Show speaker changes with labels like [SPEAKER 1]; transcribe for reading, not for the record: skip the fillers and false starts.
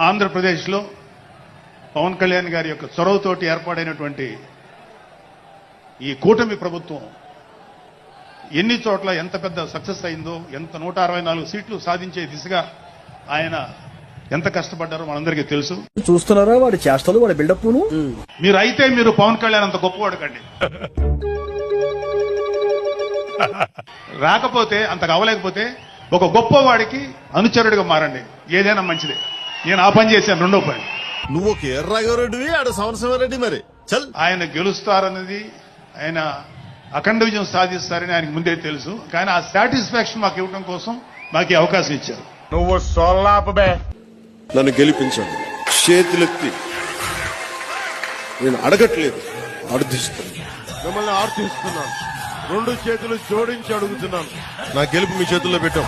[SPEAKER 1] ఆంధ్రప్రదేశ్లో పవన్ కళ్యాణ్ గారి యొక్క చొరవతోటి ఏర్పాటైనటువంటి ఈ కూటమి ప్రభుత్వం ఎన్ని చోట్ల ఎంత పెద్ద సక్సెస్ అయిందో, ఎంత 164 సీట్లు సాధించే దిశగా ఆయన ఎంత కష్టపడ్డారో మనందరికీ తెలుసు.
[SPEAKER 2] చూస్తున్నారా వాడి చేష్టలు, వాడి బిల్డప్.
[SPEAKER 1] మీరు పవన్ కళ్యాణ్ అంత గొప్పవాడు కండి. రాకపోతే అంతకు అవ్వలేకపోతే ఒక గొప్పవాడికి అనుచరుడిగా మారండి, ఏదైనా మంచిదే. నేను ఆ పని చేశాను. రెండో పని,
[SPEAKER 3] నువ్వు ఒక ఎర్రాగరెడ్డివి, ఆడ సంవత్సరం మరి చల్.
[SPEAKER 1] ఆయన గెలుస్తారన్నది, ఆయన అఖండ విజయం సాధిస్తారని ఆయనకు ముందే తెలుసు. కానీ ఆ సాటిస్ఫాక్షన్ మాకు ఇవ్వడం కోసం మాకు ఈ అవకాశం ఇచ్చారు.
[SPEAKER 4] నువ్వు సొల్లాపబే.
[SPEAKER 3] నన్ను గెలిపించండి. చేతులెత్తి నేను అడగట్లేదు, అర్థిస్తున్నాను. మిమ్మల్ని ఆర్థిస్తున్నాను. 2 చేతులు జోడించి అడుగుతున్నాను. నా గెలుపు మీ చేతుల్లో పెట్టాం.